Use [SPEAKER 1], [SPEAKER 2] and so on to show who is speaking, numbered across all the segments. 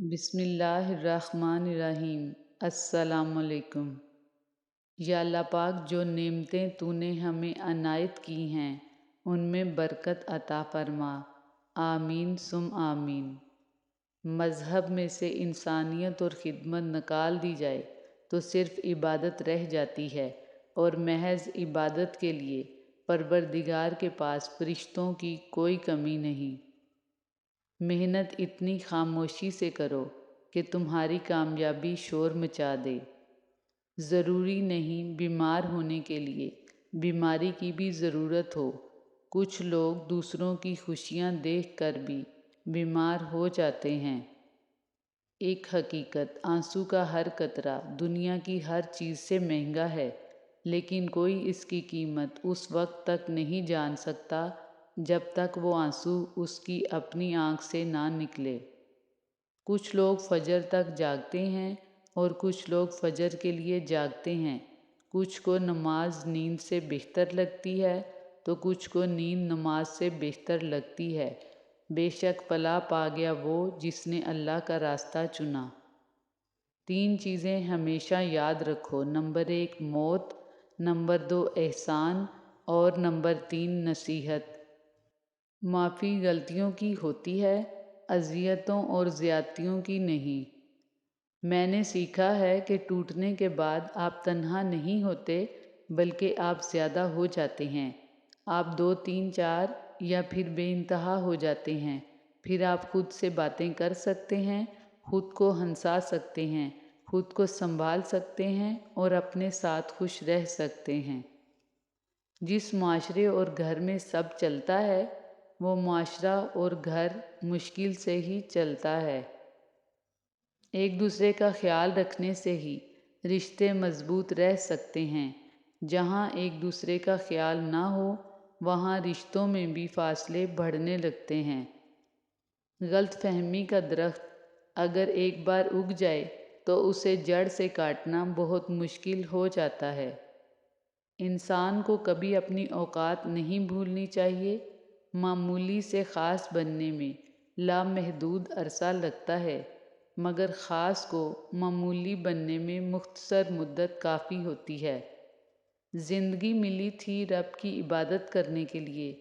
[SPEAKER 1] بسم اللہ الرحمن الرحیم۔ السلام علیکم۔ یا اللہ پاک، جو نعمتیں تو نے ہمیں عنایت کی ہیں ان میں برکت عطا فرما۔ آمین ثم آمین۔ مذہب میں سے انسانیت اور خدمت نکال دی جائے تو صرف عبادت رہ جاتی ہے، اور محض عبادت کے لیے پروردگار کے پاس فرشتوں کی کوئی کمی نہیں۔ محنت اتنی خاموشی سے کرو کہ تمہاری کامیابی شور مچا دے۔ ضروری نہیں بیمار ہونے کے لیے بیماری کی بھی ضرورت ہو۔ کچھ لوگ دوسروں کی خوشیاں دیکھ کر بھی بیمار ہو جاتے ہیں۔ ایک حقیقت، آنسو کا ہر قطرہ دنیا کی ہر چیز سے مہنگا ہے، لیکن کوئی اس کی قیمت اس وقت تک نہیں جان سکتا جب تک وہ آنسو اس کی اپنی آنکھ سے نہ نکلے۔ کچھ لوگ فجر تک جاگتے ہیں اور کچھ لوگ فجر کے لیے جاگتے ہیں۔ کچھ کو نماز نیند سے بہتر لگتی ہے تو کچھ کو نیند نماز سے بہتر لگتی ہے۔ بے شک فلاح پا گیا وہ جس نے اللہ کا راستہ چنا۔ 3 چیزیں ہمیشہ یاد رکھو: نمبر 1 موت، نمبر 2 احسان، اور نمبر 3 نصیحت۔ معافی غلطیوں کی ہوتی ہے، اذیتوں اور زیادتیوں کی نہیں۔ میں نے سیکھا ہے کہ ٹوٹنے کے بعد آپ تنہا نہیں ہوتے بلکہ آپ زیادہ ہو جاتے ہیں۔ آپ 2 3 4 یا پھر بے انتہا ہو جاتے ہیں۔ پھر آپ خود سے باتیں کر سکتے ہیں، خود کو ہنسا سکتے ہیں، خود کو سنبھال سکتے ہیں اور اپنے ساتھ خوش رہ سکتے ہیں۔ جس معاشرے اور گھر میں سب چلتا ہے وہ معاشرہ اور گھر مشکل سے ہی چلتا ہے۔ ایک دوسرے کا خیال رکھنے سے ہی رشتے مضبوط رہ سکتے ہیں۔ جہاں ایک دوسرے کا خیال نہ ہو وہاں رشتوں میں بھی فاصلے بڑھنے لگتے ہیں۔ غلط فہمی کا درخت اگر ایک بار اگ جائے تو اسے جڑ سے کاٹنا بہت مشکل ہو جاتا ہے۔ انسان کو کبھی اپنی اوقات نہیں بھولنی چاہیے۔ معمولی سے خاص بننے میں لامحدود عرصہ لگتا ہے، مگر خاص کو معمولی بننے میں مختصر مدت کافی ہوتی ہے۔ زندگی ملی تھی رب کی عبادت کرنے کے لیے،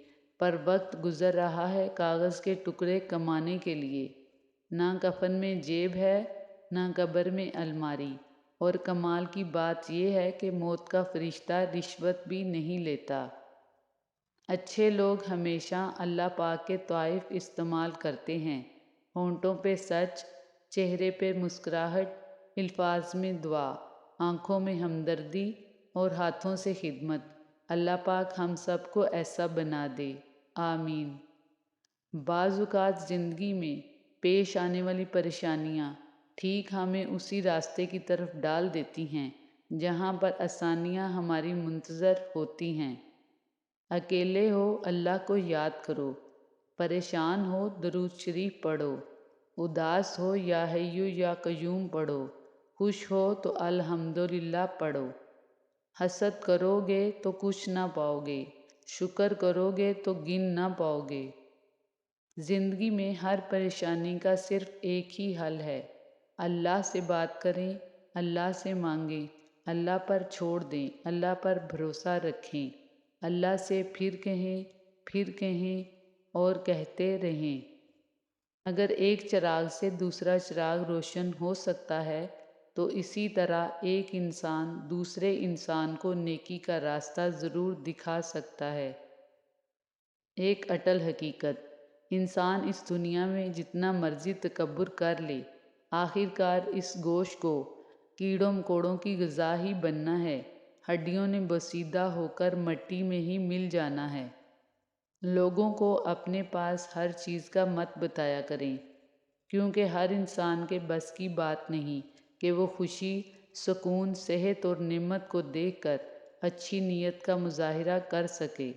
[SPEAKER 1] پر وقت گزر رہا ہے کاغذ کے ٹکڑے کمانے کے لیے۔ نہ کفن میں جیب ہے، نہ قبر میں الماری، اور کمال کی بات یہ ہے کہ موت کا فرشتہ رشوت بھی نہیں لیتا۔ اچھے لوگ ہمیشہ اللہ پاک کے طوائف استعمال کرتے ہیں: ہونٹوں پہ سچ، چہرے پہ مسکراہٹ، الفاظ میں دعا، آنکھوں میں ہمدردی اور ہاتھوں سے خدمت۔ اللہ پاک ہم سب کو ایسا بنا دے، آمین۔ بعض اوقات زندگی میں پیش آنے والی پریشانیاں ٹھیک ہمیں اسی راستے کی طرف ڈال دیتی ہیں جہاں پر آسانیاں ہماری منتظر ہوتی ہیں۔ اکیلے ہو اللہ کو یاد کرو، پریشان ہو درود شریف پڑھو، اداس ہو یا حیو یا قیوم پڑھو، خوش ہو تو الحمدللہ پڑھو۔ حسد کرو گے تو کچھ نہ پاؤ گے، شکر کرو گے تو گن نہ پاؤ گے۔ زندگی میں ہر پریشانی کا صرف ایک ہی حل ہے: اللہ سے بات کریں، اللہ سے مانگیں، اللہ پر چھوڑ دیں، اللہ پر بھروسہ رکھیں، اللہ سے پھر کہیں اور کہتے رہیں۔ اگر ایک چراغ سے دوسرا چراغ روشن ہو سکتا ہے تو اسی طرح ایک انسان دوسرے انسان کو نیکی کا راستہ ضرور دکھا سکتا ہے۔ ایک اٹل حقیقت، انسان اس دنیا میں جتنا مرضی تکبر کر لے، آخر کار اس گوشت کو کیڑوں مکوڑوں کی غذا ہی بننا ہے، ہڈیوں نے بوسیدہ ہو کر مٹی میں ہی مل جانا ہے۔ لوگوں کو اپنے پاس ہر چیز کا مت بتایا کریں، کیونکہ ہر انسان کے بس کی بات نہیں کہ وہ خوشی، سکون، صحت اور نعمت کو دیکھ کر اچھی نیت کا مظاہرہ کر سکے۔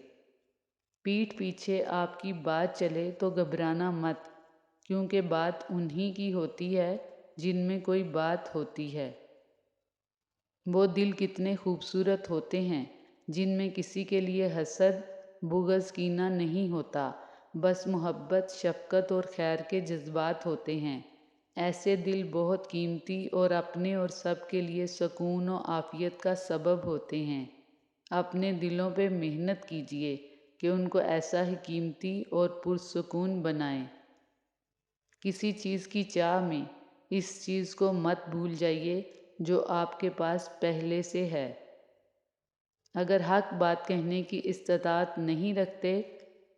[SPEAKER 1] پیٹھ پیچھے آپ کی بات چلے تو گھبرانا مت، کیونکہ بات انہی کی ہوتی ہے جن میں کوئی بات ہوتی ہے۔ وہ دل کتنے خوبصورت ہوتے ہیں جن میں کسی کے لیے حسد، بغض، کینہ نہیں ہوتا، بس محبت، شفقت اور خیر کے جذبات ہوتے ہیں۔ ایسے دل بہت قیمتی اور اپنے اور سب کے لیے سکون و عافیت کا سبب ہوتے ہیں۔ اپنے دلوں پہ محنت کیجیے کہ ان کو ایسا ہی قیمتی اور پرسکون بنائیں۔ کسی چیز کی چاہ میں اس چیز کو مت بھول جائیے جو آپ کے پاس پہلے سے ہے۔ اگر حق بات کہنے کی استطاعت نہیں رکھتے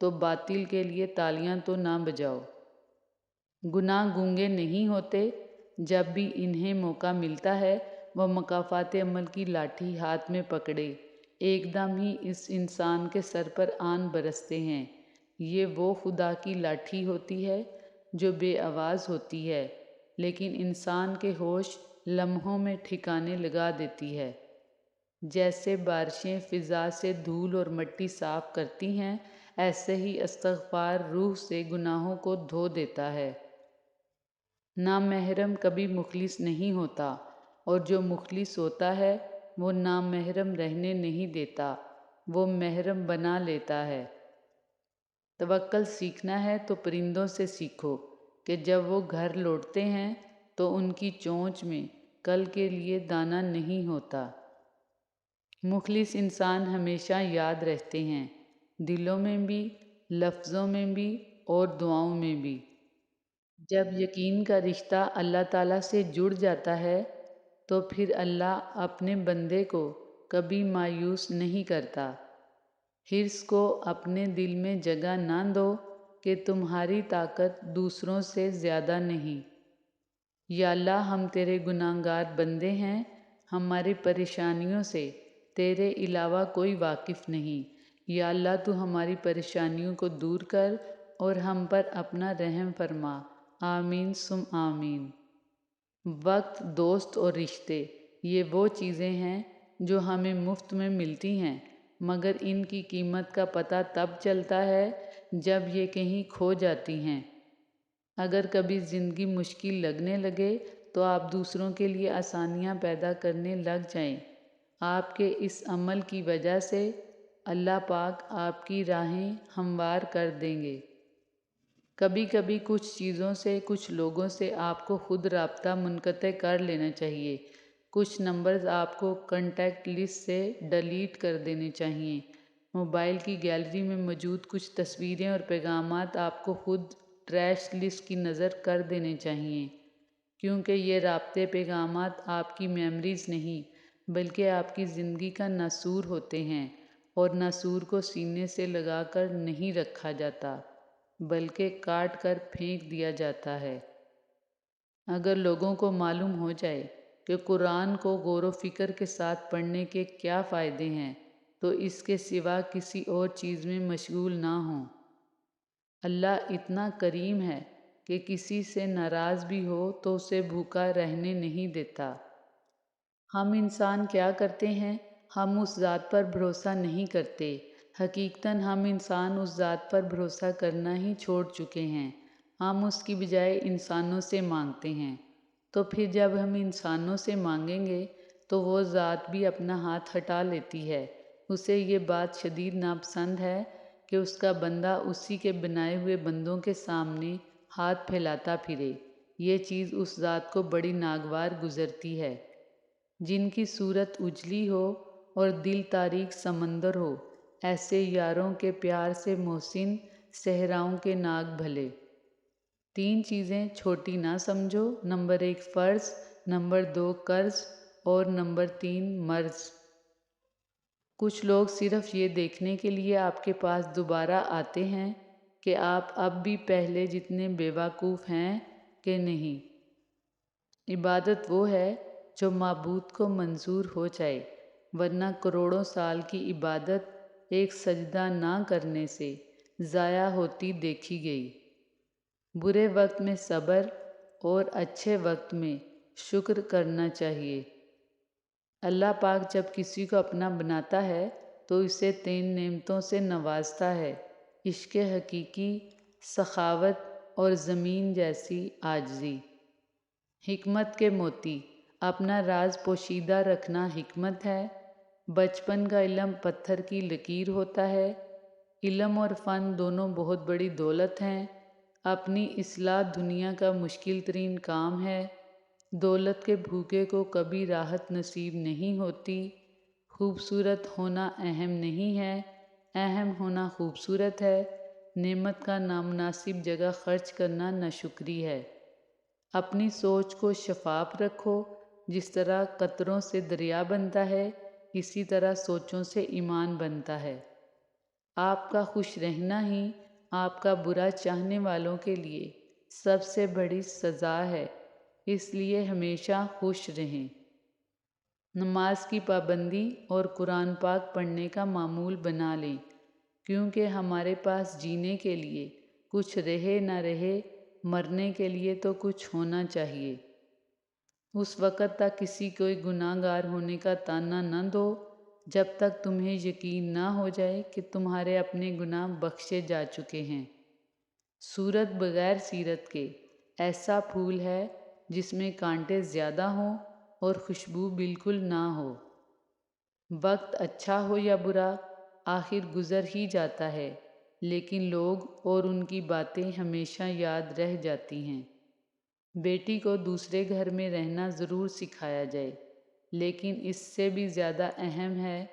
[SPEAKER 1] تو باطل کے لیے تالیاں تو نہ بجاؤ۔ گناہ گونگے نہیں ہوتے، جب بھی انہیں موقع ملتا ہے وہ مکافات عمل کی لاٹھی ہاتھ میں پکڑے ایک دم ہی اس انسان کے سر پر آن برستے ہیں۔ یہ وہ خدا کی لاٹھی ہوتی ہے جو بے آواز ہوتی ہے لیکن انسان کے ہوش لمحوں میں ٹھکانے لگا دیتی ہے۔ جیسے بارشیں فضا سے دھول اور مٹی صاف کرتی ہیں، ایسے ہی استغفار روح سے گناہوں کو دھو دیتا ہے۔ نامحرم کبھی مخلص نہیں ہوتا، اور جو مخلص ہوتا ہے وہ نامحرم رہنے نہیں دیتا، وہ محرم بنا لیتا ہے۔ توکل سیکھنا ہے تو پرندوں سے سیکھو کہ جب وہ گھر لوٹتے ہیں تو ان کی چونچ میں کل کے لیے دانہ نہیں ہوتا۔ مخلص انسان ہمیشہ یاد رہتے ہیں، دلوں میں بھی، لفظوں میں بھی اور دعاؤں میں بھی۔ جب یقین کا رشتہ اللہ تعالیٰ سے جڑ جاتا ہے تو پھر اللہ اپنے بندے کو کبھی مایوس نہیں کرتا۔ حرص کو اپنے دل میں جگہ نہ دو کہ تمہاری طاقت دوسروں سے زیادہ نہیں۔ یا اللہ، ہم تیرے گناہگار بندے ہیں، ہماری پریشانیوں سے تیرے علاوہ کوئی واقف نہیں۔ یا اللہ، تو ہماری پریشانیوں کو دور کر اور ہم پر اپنا رحم فرما۔ آمین ثم آمین۔ وقت، دوست اور رشتے، یہ وہ چیزیں ہیں جو ہمیں مفت میں ملتی ہیں، مگر ان کی قیمت کا پتہ تب چلتا ہے جب یہ کہیں کھو جاتی ہیں۔ اگر کبھی زندگی مشکل لگنے لگے تو آپ دوسروں کے لیے آسانیاں پیدا کرنے لگ جائیں۔ آپ کے اس عمل کی وجہ سے اللہ پاک آپ کی راہیں ہموار کر دیں گے۔ کبھی کبھی کچھ چیزوں سے، کچھ لوگوں سے آپ کو خود رابطہ منقطع کر لینا چاہیے۔ کچھ نمبرز آپ کو کنٹیکٹ لسٹ سے ڈیلیٹ کر دینے چاہیے۔ موبائل کی گیلری میں موجود کچھ تصویریں اور پیغامات آپ کو خود ٹریش لسٹ کی نظر کر دینے چاہیے، کیونکہ یہ رابطے پیغامات آپ کی میموریز نہیں بلکہ آپ کی زندگی کا ناسور ہوتے ہیں، اور ناسور کو سینے سے لگا کر نہیں رکھا جاتا بلکہ کاٹ کر پھینک دیا جاتا ہے۔ اگر لوگوں کو معلوم ہو جائے کہ قرآن کو غور و فکر کے ساتھ پڑھنے کے کیا فائدے ہیں تو اس کے سوا کسی اور چیز میں مشغول نہ ہوں۔ اللہ اتنا کریم ہے کہ کسی سے ناراض بھی ہو تو اسے بھوکا رہنے نہیں دیتا۔ ہم انسان کیا کرتے ہیں؟ ہم اس ذات پر بھروسہ نہیں کرتے۔ حقیقتاً ہم انسان اس ذات پر بھروسہ کرنا ہی چھوڑ چکے ہیں۔ ہم اس کی بجائے انسانوں سے مانگتے ہیں۔ تو پھر جب ہم انسانوں سے مانگیں گے تو وہ ذات بھی اپنا ہاتھ ہٹا لیتی ہے۔ اسے یہ بات شدید ناپسند ہے کہ اس کا بندہ اسی کے بنائے ہوئے بندوں کے سامنے ہاتھ پھیلاتا پھرے۔ یہ چیز اس ذات کو بڑی ناگوار گزرتی ہے۔ جن کی صورت اجلی ہو اور دل تاریک سمندر ہو، ایسے یاروں کے پیار سے محسن صحراؤں کے ناگ بھلے۔ 3 چیزیں چھوٹی نہ سمجھو۔ نمبر 1 فرض، نمبر 2 قرض اور نمبر 3 مرض۔ کچھ لوگ صرف یہ دیکھنے کے لیے آپ کے پاس دوبارہ آتے ہیں کہ آپ اب بھی پہلے جتنے بے وقوف ہیں کہ نہیں۔ عبادت وہ ہے جو معبود کو منظور ہو جائے، ورنہ کروڑوں سال کی عبادت ایک سجدہ نہ کرنے سے ضائع ہوتی دیکھی گئی۔ برے وقت میں صبر اور اچھے وقت میں شکر کرنا چاہیے۔ اللہ پاک جب کسی کو اپنا بناتا ہے تو اسے 3 نعمتوں سے نوازتا ہے: عشق حقیقی، سخاوت اور زمین جیسی عاجزی۔ حکمت کے موتی: اپنا راز پوشیدہ رکھنا حکمت ہے۔ بچپن کا علم پتھر کی لکیر ہوتا ہے۔ علم اور فن دونوں بہت بڑی دولت ہیں۔ اپنی اصلاح دنیا کا مشکل ترین کام ہے۔ دولت کے بھوکے کو کبھی راحت نصیب نہیں ہوتی۔ خوبصورت ہونا اہم نہیں ہے، اہم ہونا خوبصورت ہے۔ نعمت کا نامناسب جگہ خرچ کرنا ناشکری ہے۔ اپنی سوچ کو شفاف رکھو۔ جس طرح قطروں سے دریا بنتا ہے، اسی طرح سوچوں سے ایمان بنتا ہے۔ آپ کا خوش رہنا ہی آپ کا برا چاہنے والوں کے لیے سب سے بڑی سزا ہے، اس لیے ہمیشہ خوش رہیں۔ نماز کی پابندی اور قرآن پاک پڑھنے کا معمول بنا لیں، کیونکہ ہمارے پاس جینے کے لیے کچھ رہے نہ رہے، مرنے کے لیے تو کچھ ہونا چاہیے۔ اس وقت تک کسی کوئی گناہ گار ہونے کا طعنہ نہ دو جب تک تمہیں یقین نہ ہو جائے کہ تمہارے اپنے گناہ بخشے جا چکے ہیں۔ صورت بغیر سیرت کے ایسا پھول ہے جس میں کانٹے زیادہ ہوں اور خوشبو بالکل نہ ہو۔ وقت اچھا ہو یا برا، آخر گزر ہی جاتا ہے، لیکن لوگ اور ان کی باتیں ہمیشہ یاد رہ جاتی ہیں۔ بیٹی کو دوسرے گھر میں رہنا ضرور سکھایا جائے، لیکن اس سے بھی زیادہ اہم ہے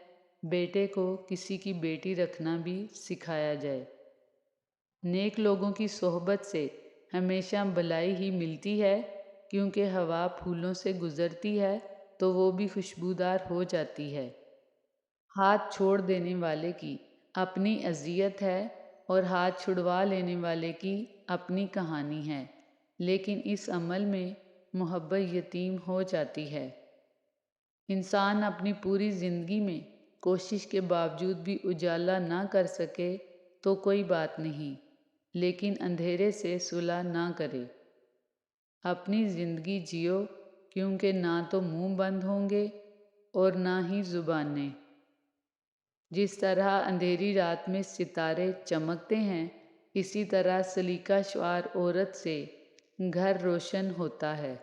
[SPEAKER 1] بیٹے کو کسی کی بیٹی رکھنا بھی سکھایا جائے۔ نیک لوگوں کی صحبت سے ہمیشہ بھلائی ہی ملتی ہے، کیونکہ ہوا پھولوں سے گزرتی ہے تو وہ بھی خوشبودار ہو جاتی ہے۔ ہاتھ چھوڑ دینے والے کی اپنی اذیت ہے اور ہاتھ چھڑوا لینے والے کی اپنی کہانی ہے، لیکن اس عمل میں محبت یتیم ہو جاتی ہے۔ انسان اپنی پوری زندگی میں کوشش کے باوجود بھی اجالا نہ کر سکے تو کوئی بات نہیں، لیکن اندھیرے سے صلح نہ کرے۔ اپنی زندگی جیو، کیونکہ نہ تو منہ بند ہوں گے اور نہ ہی زبانیں۔ جس طرح اندھیری رات میں ستارے چمکتے ہیں، اسی طرح سلیقہ شعار عورت سے گھر روشن ہوتا ہے۔